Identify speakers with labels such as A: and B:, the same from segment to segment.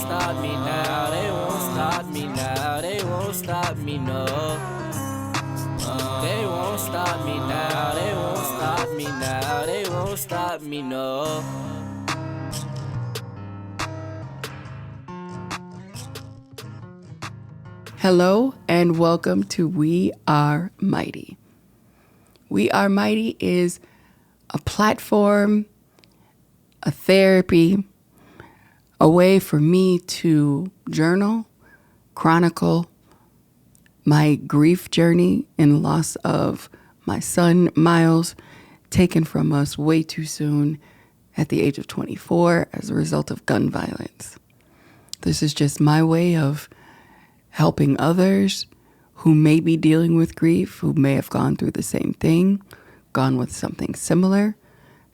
A: stop me now, they won't stop me now, they won't stop me, no. They won't stop me now, they won't stop me now, they won't stop me, no.
B: Hello and welcome to We Are Mighty. We Are Mighty is a platform, a therapy, a way for me to journal, chronicle my grief journey and loss of my son, Miles, taken from us way too soon at the age of 24 as a result of gun violence. This is just my way of helping others who may be dealing with grief, who may have gone through the same thing, gone with something similar.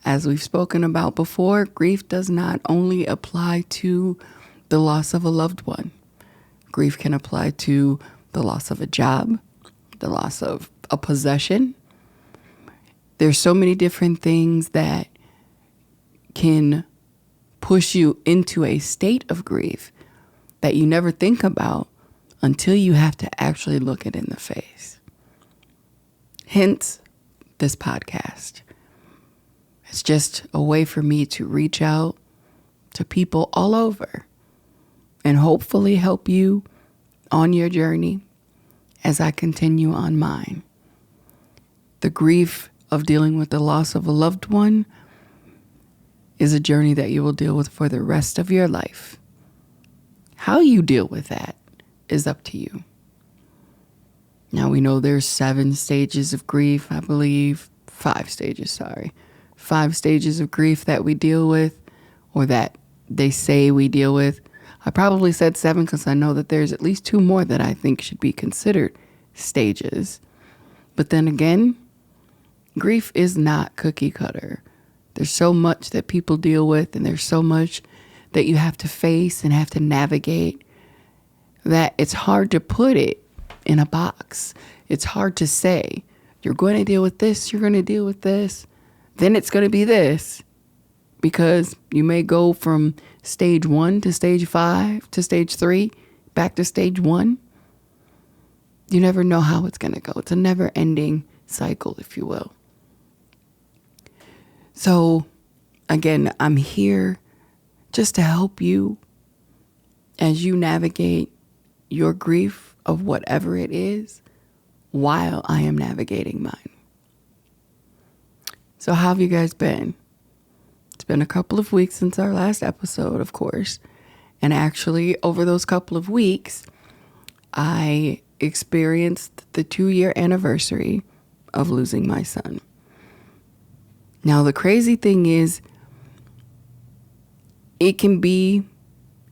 B: As we've spoken about before, grief does not only apply to the loss of a loved one. Grief can apply to the loss of a job, the loss of a possession. There's so many different things that can push you into a state of grief that you never think about until you have to actually look it in the face. Hence, this podcast. It's just a way for me to reach out to people all over and hopefully help you on your journey as I continue on mine. The grief of dealing with the loss of a loved one is a journey that you will deal with for the rest of your life. How you deal with that is up to you. Now we know there's 7 stages of grief, I believe. 5 stages, 5 stages of grief that we deal with, or that they say we deal with. I probably said 7 because I know that there's at least 2 more that I think should be considered stages. But then again, grief is not cookie cutter. There's so much that people deal with, and there's so much that you have to face and have to navigate, that it's hard to put it in a box. It's hard to say, you're going to deal with this, you're going to deal with this, then it's going to be this. Because you may go from stage 1 to stage 5 to stage 3, back to stage 1. You never know how it's going to go. It's a never-ending cycle, if you will. So, again, I'm here just to help you as you navigate your grief of whatever it is while I am navigating mine. So how have you guys been? It's been a couple of weeks since our last episode, of course. And actually, over those couple of weeks, I experienced the 2-year anniversary of losing my son. Now, the crazy thing is, it can be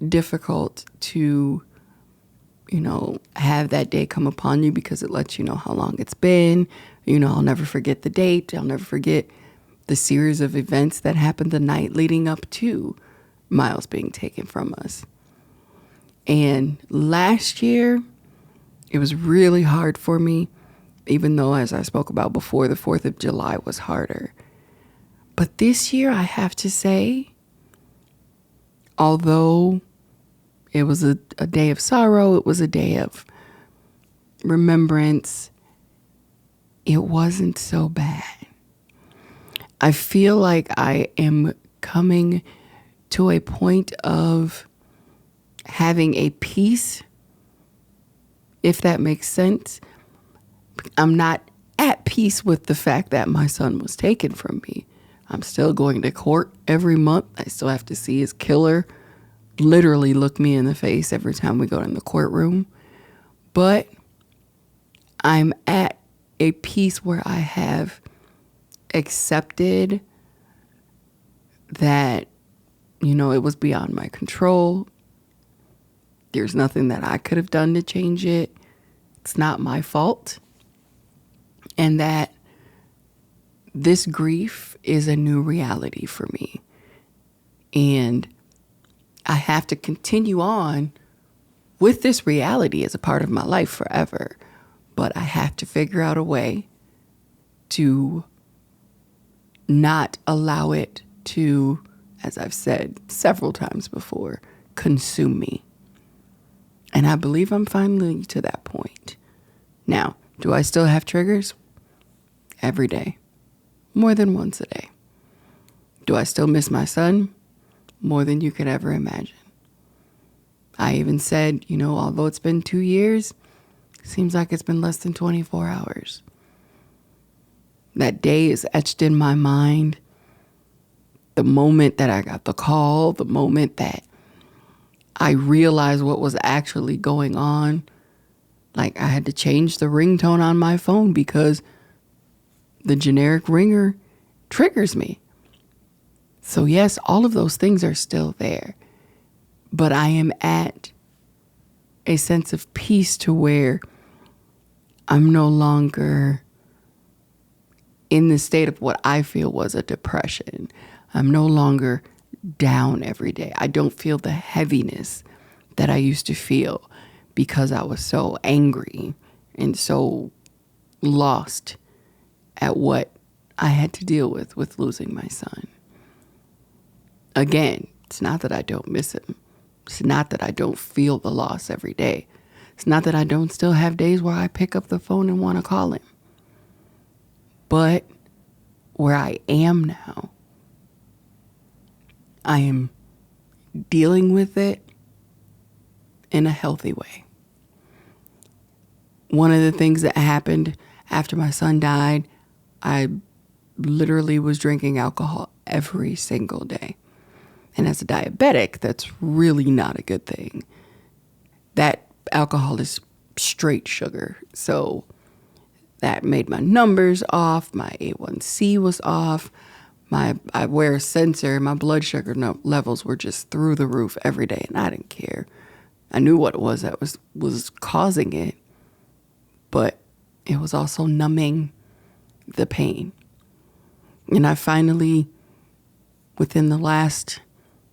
B: difficult to have that day come upon you because it lets you know how long it's been. I'll never forget the date. I'll never forget the series of events that happened the night leading up to Miles being taken from us. And last year, it was really hard for me, even though, as I spoke about before, the 4th of July was harder. But this year, I have to say, although it was a day of sorrow, it was a day of remembrance, it wasn't so bad. I feel like I am coming to a point of having a peace, if that makes sense. I'm not at peace with the fact that my son was taken from me. I'm still going to court every month. I still have to see his killer literally look me in the face every time we go in the courtroom. But I'm at a piece where I have accepted that, it was beyond my control. There's nothing that I could have done to change it. It's not my fault. And that this grief is a new reality for me. And I have to continue on with this reality as a part of my life forever. But I have to figure out a way to not allow it to, as I've said several times before, consume me. And I believe I'm finally to that point. Now, do I still have triggers? Every day. More than once a day. Do I still miss my son? More than you could ever imagine. I even said, although it's been 2 years, seems like it's been less than 24 hours. That day is etched in my mind. The moment that I got the call, the moment that I realized what was actually going on, like I had to change the ringtone on my phone because the generic ringer triggers me. So yes, all of those things are still there, but I am at a sense of peace to where I'm no longer in the state of what I feel was a depression. I'm no longer down every day. I don't feel the heaviness that I used to feel because I was so angry and so lost at what I had to deal with losing my son. Again, it's not that I don't miss him. It's not that I don't feel the loss every day. It's not that I don't still have days where I pick up the phone and want to call him. But where I am now, I am dealing with it in a healthy way. One of the things that happened after my son died, I literally was drinking alcohol every single day. And as a diabetic, that's really not a good thing. That alcohol is straight sugar. So that made my numbers off. My A1C was off. I wear a sensor. My blood sugar levels were just through the roof every day, and I didn't care. I knew what it was that was causing it, but it was also numbing the pain. And I finally, within the last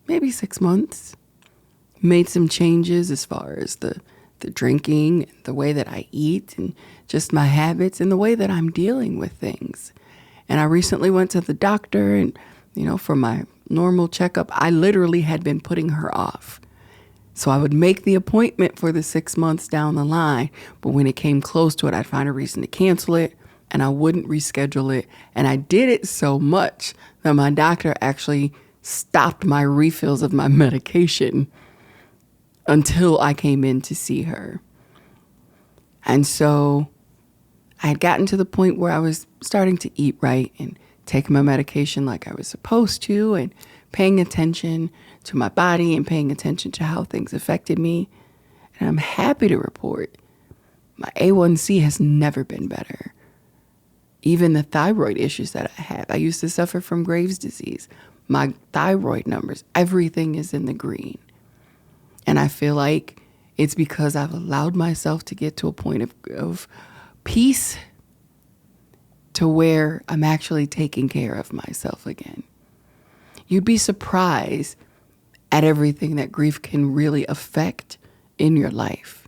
B: maybe 6 months, made some changes as far as the drinking, the way that I eat, and just my habits and the way that I'm dealing with things. And I recently went to the doctor and, for my normal checkup, I literally had been putting her off. So I would make the appointment for the 6 months down the line, but when it came close to it, I'd find a reason to cancel it and I wouldn't reschedule it. And I did it so much that my doctor actually stopped my refills of my medication until I came in to see her. And so I had gotten to the point where I was starting to eat right and taking my medication like I was supposed to and paying attention to my body and paying attention to how things affected me. And I'm happy to report my A1C has never been better. Even the thyroid issues that I have, I used to suffer from Graves' disease. My thyroid numbers, everything is in the green. And I feel like it's because I've allowed myself to get to a point of peace to where I'm actually taking care of myself again. You'd be surprised at everything that grief can really affect in your life.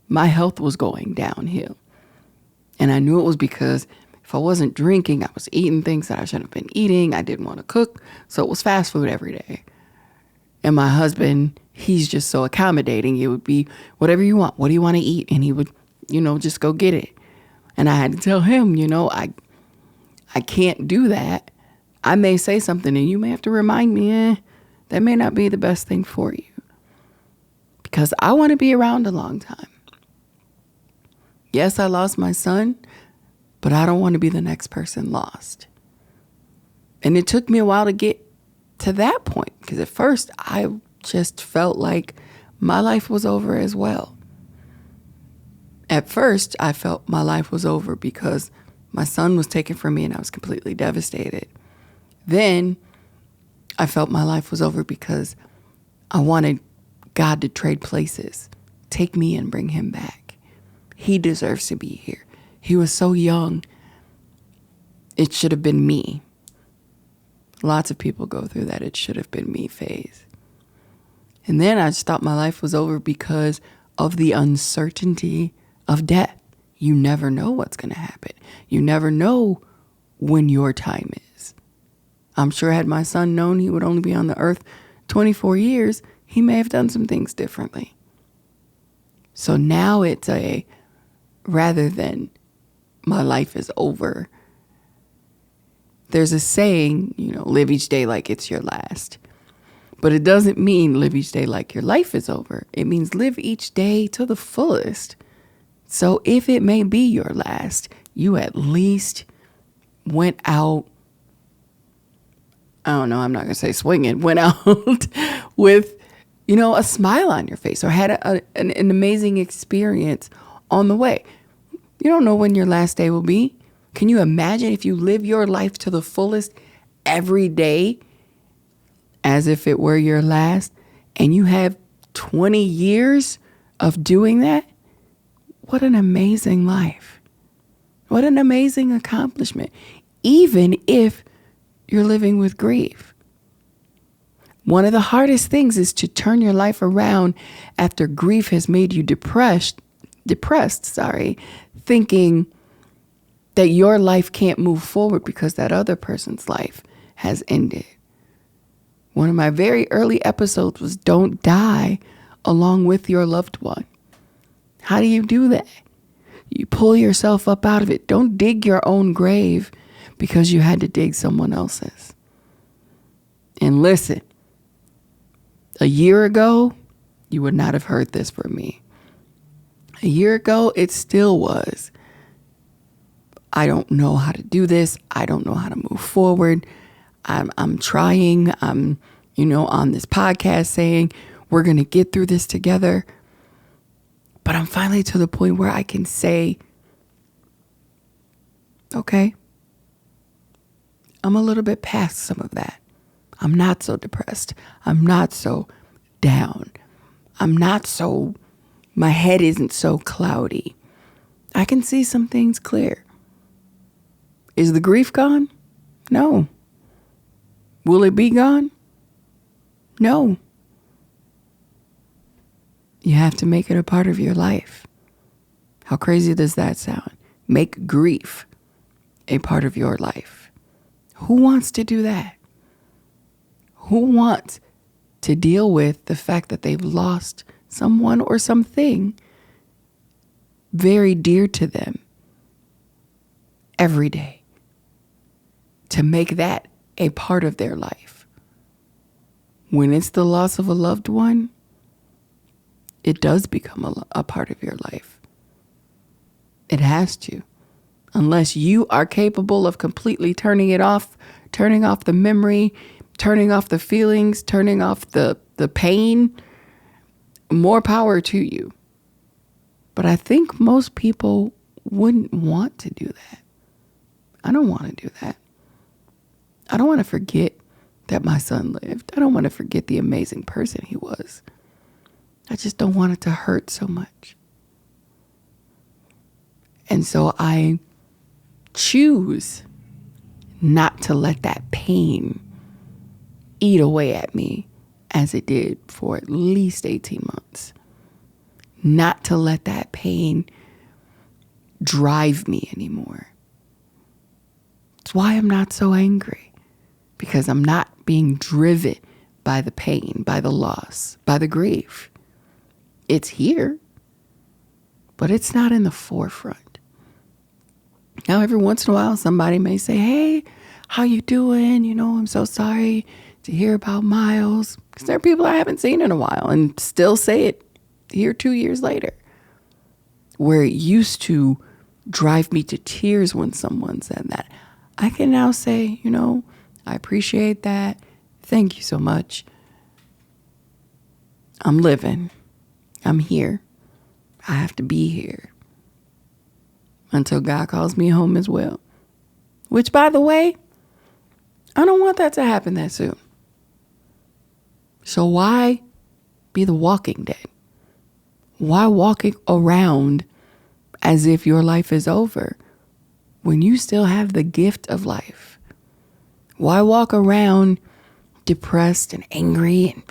B: My health was going downhill. And I knew it was because if I wasn't drinking, I was eating things that I shouldn't have been eating. I didn't want to cook. So it was fast food every day. And my husband, he's just so accommodating. It would be whatever you want. What do you want to eat? And he would, just go get it. And I had to tell him, I can't do that. I may say something and you may have to remind me, that may not be the best thing for you. Because I want to be around a long time. Yes, I lost my son, but I don't want to be the next person lost. And it took me a while to get to that point, because at first I just felt like my life was over as well. At first, I felt my life was over because my son was taken from me and I was completely devastated. Then I felt my life was over because I wanted God to trade places, take me and bring him back. He deserves to be here. He was so young. It should have been me. Lots of people go through that it should have been me phase. And then I just thought my life was over because of the uncertainty of death. You never know what's going to happen. You never know when your time is. I'm sure had my son known he would only be on the earth 24 years, he may have done some things differently. So now it's rather than my life is over, there's a saying, live each day like it's your last. But it doesn't mean live each day like your life is over. It means live each day to the fullest. So if it may be your last, you at least went out, I don't know, I'm not going to say swinging, went out with, a smile on your face or had an amazing experience on the way. You don't know when your last day will be. Can you imagine if you live your life to the fullest every day as if it were your last, and you have 20 years of doing that? What an amazing life. What an amazing accomplishment, even if you're living with grief. One of the hardest things is to turn your life around after grief has made you depressed, thinking that your life can't move forward because that other person's life has ended. One of my very early episodes was don't die along with your loved one. How do you do that? You pull yourself up out of it. Don't dig your own grave because you had to dig someone else's. And listen, a year ago, you would not have heard this from me. A year ago, it still was. I don't know how to do this. I don't know how to move forward. I'm trying. I'm, on this podcast saying we're going to get through this together. But I'm finally to the point where I can say, okay, I'm a little bit past some of that. I'm not so depressed. I'm not so down. My head isn't so cloudy. I can see some things clear. Is the grief gone? No. Will it be gone? No. You have to make it a part of your life. How crazy does that sound? Make grief a part of your life. Who wants to do that? Who wants to deal with the fact that they've lost someone or something very dear to them every day? To make that a part of their life. When it's the loss of a loved one, it does become a part of your life. It has to. Unless you are capable of completely turning it off, turning off the memory, turning off the feelings, turning off the pain, more power to you. But I think most people wouldn't want to do that. I don't want to do that. I don't want to forget that my son lived. I don't want to forget the amazing person he was. I just don't want it to hurt so much. And so I choose not to let that pain eat away at me as it did for at least 18 months. Not to let that pain drive me anymore. It's why I'm not so angry, because I'm not being driven by the pain, by the loss, by the grief. It's here, but it's not in the forefront. Now, every once in a while, somebody may say, hey, how you doing? I'm so sorry to hear about Miles. Because there are people I haven't seen in a while and still say it here 2 years later. Where it used to drive me to tears when someone said that, I can now say, I appreciate that. Thank you so much. I'm living. I'm here. I have to be here until God calls me home as well. Which, by the way, I don't want that to happen that soon. So why be the walking dead? Why walking around as if your life is over when you still have the gift of life? Why walk around depressed and angry and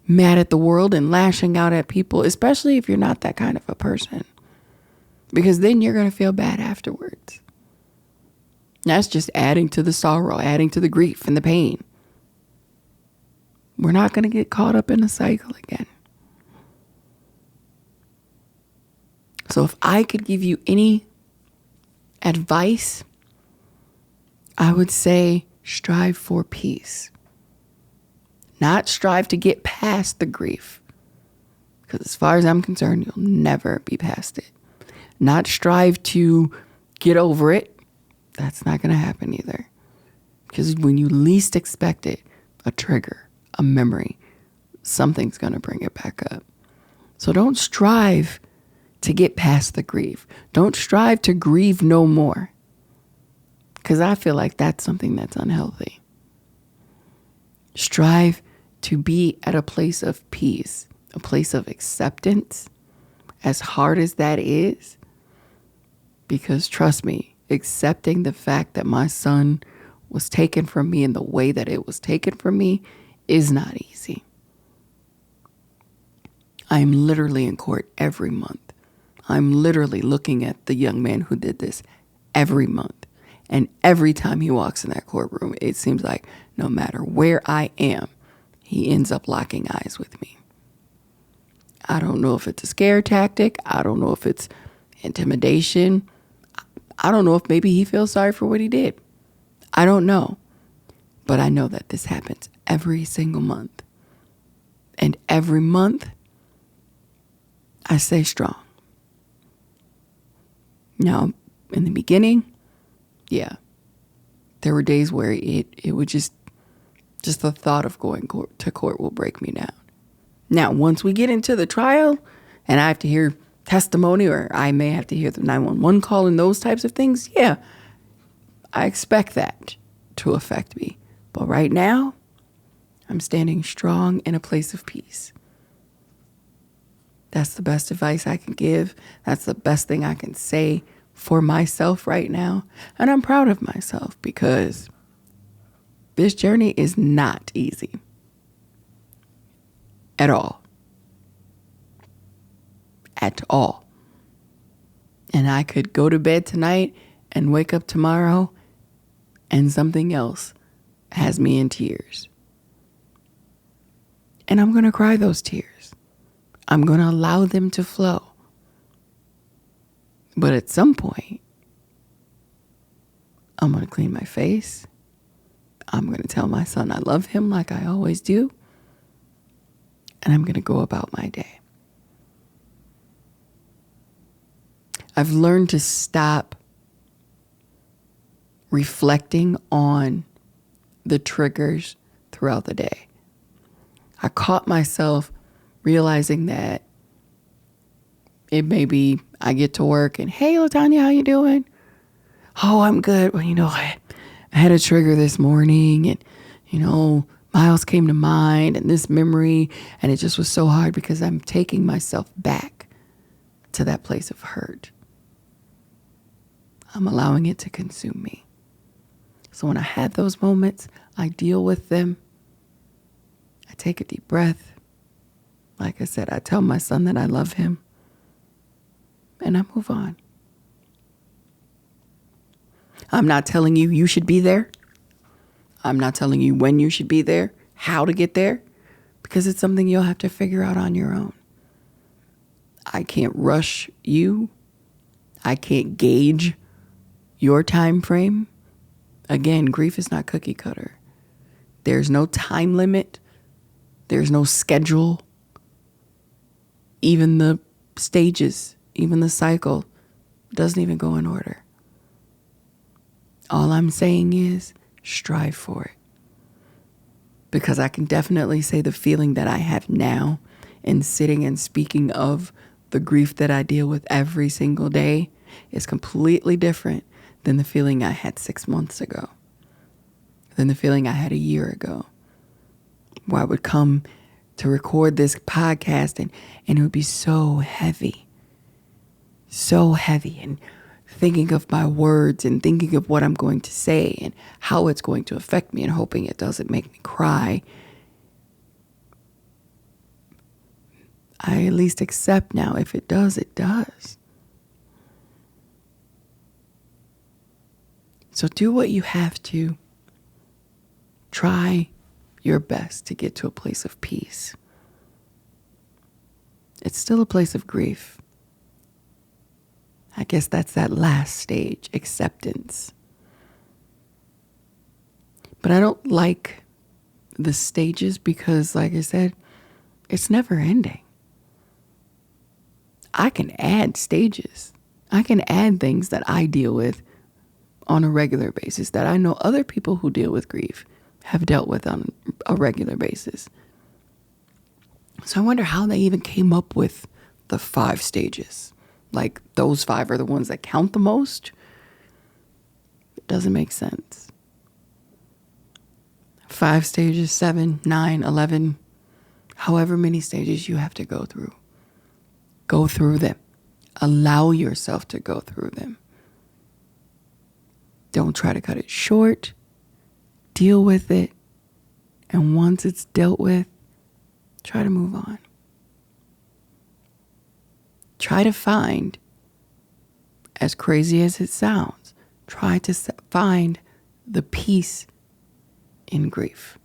B: mad at the world and lashing out at people, especially if you're not that kind of a person? Because then you're going to feel bad afterwards. That's just adding to the sorrow, adding to the grief and the pain. we're not going to get caught up in a cycle again. So if I could give you any advice, I would say strive for peace. Not strive to get past the grief. Because as far as I'm concerned, you'll never be past it. Not strive to get over it. That's not going to happen either. Because when you least expect it, a trigger, a memory, something's going to bring it back up. So don't strive to get past the grief. Don't strive to grieve no more. Because I feel like that's something that's unhealthy. Strive to be at a place of peace, a place of acceptance, as hard as that is. Because trust me, accepting the fact that my son was taken from me in the way that it was taken from me is not easy. I am literally in court every month. I'm literally looking at the young man who did this every month. And every time he walks in that courtroom, it seems like no matter where I am, he ends up locking eyes with me. I don't know if it's a scare tactic. I don't know if it's intimidation. I don't know if maybe he feels sorry for what he did. I don't know. But I know that this happens every single month. And every month, I stay strong. Now, in the beginning, yeah, there were days where it would just the thought of going to court will break me down. Now, once we get into the trial and I have to hear testimony or I may have to hear the 911 call and those types of things, yeah, I expect that to affect me. But right now, I'm standing strong in a place of peace. That's the best advice I can give. That's the best thing I can say for myself right now. And I'm proud of myself because this journey is not easy at all. At all. And I could go to bed tonight and wake up tomorrow and something else has me in tears. And I'm going to cry those tears. I'm going to allow them to flow. But at some point, I'm going to clean my face. I'm going to tell my son I love him like I always do. And I'm going to go about my day. I've learned to stop reflecting on the triggers throughout the day. I caught myself realizing that it may be I get to work and, hey, LaTanya, how you doing? Oh, I'm good. Well, I had a trigger this morning and, Miles came to mind and this memory, and it just was so hard because I'm taking myself back to that place of hurt. I'm allowing it to consume me. So when I have those moments, I deal with them. I take a deep breath. Like I said, I tell my son that I love him. And I move on. I'm not telling you you should be there. I'm not telling you when you should be there, how to get there, because it's something you'll have to figure out on your own. I can't rush you. I can't gauge your time frame. Again, grief is not cookie cutter. There's no time limit. There's no schedule. Even the stages, even the cycle doesn't even go in order. All I'm saying is strive for it. Because I can definitely say the feeling that I have now in sitting and speaking of the grief that I deal with every single day is completely different than the feeling I had 6 months ago, than the feeling I had a year ago, where I would come to record this podcast and it would be so heavy, and thinking of my words and thinking of what I'm going to say and how it's going to affect me and hoping it doesn't make me cry. I at least accept now, if it does, it does. So do what you have to. Try your best to get to a place of peace. It's still a place of grief. I guess that's that last stage, acceptance. But I don't like the stages because, like I said, it's never ending. I can add stages. I can add things that I deal with on a regular basis that I know other people who deal with grief have dealt with on a regular basis. So I wonder how they even came up with the 5 stages. Like, those 5 are the ones that count the most. It doesn't make sense. 5 stages, 7, 9, 11, however many stages you have to go through. Go through them. Allow yourself to go through them. Don't try to cut it short. Deal with it. And once it's dealt with, try to move on. Try to find, as crazy as it sounds, try to find the peace in grief.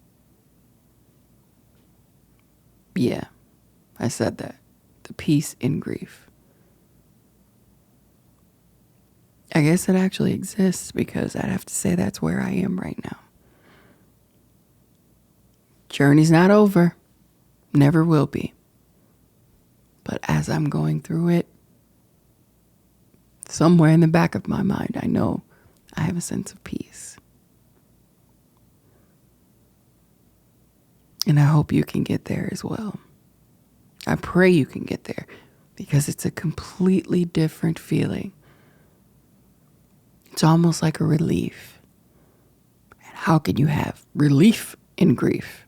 B: Yeah, I said that. The peace in grief. I guess it actually exists because I'd have to say that's where I am right now. Journey's not over. Never will be. But as I'm going through it, somewhere in the back of my mind, I know I have a sense of peace. And I hope you can get there as well. I pray you can get there because it's a completely different feeling. It's almost like a relief. And how can you have relief in grief?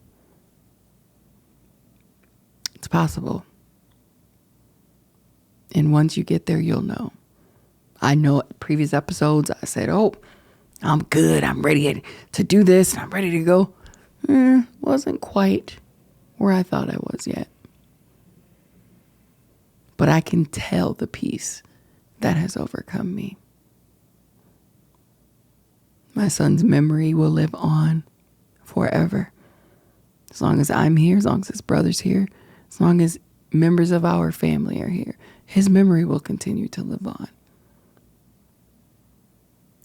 B: It's possible. And once you get there, you'll know. I know previous episodes, I said, oh, I'm good. I'm ready to do this. I'm ready to go. Wasn't quite where I thought I was yet. But I can tell the peace that has overcome me. My son's memory will live on forever. As long as I'm here, as long as his brother's here, as long as members of our family are here, his memory will continue to live on.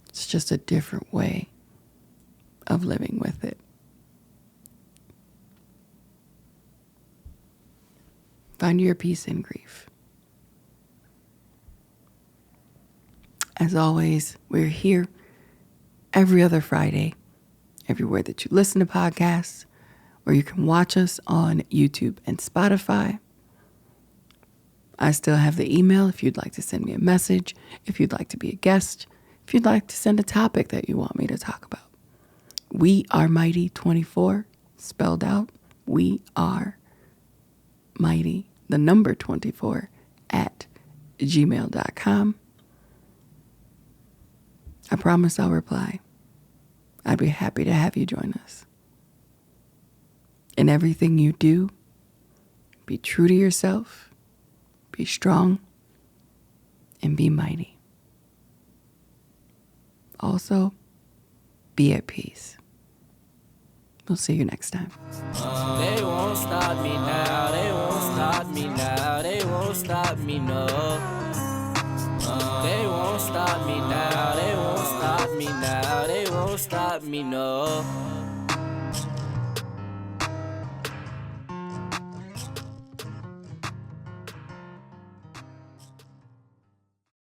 B: It's just a different way of living with it. Find your peace in grief. As always, we're here every other Friday, everywhere that you listen to podcasts, or you can watch us on YouTube and Spotify. I still have the email if you'd like to send me a message, if you'd like to be a guest, if you'd like to send a topic that you want me to talk about. We are Mighty24, spelled out. We are Mighty, the number 24, at gmail.com. I promise I'll reply. I'd be happy to have you join us. In everything you do, be true to yourself, be strong, and be mighty. Also, be at peace. We'll see you next time.
A: They won't stop me now, they won't stop me now, they won't stop me, no. They won't stop me now, they won't stop me now, they won't stop me, no.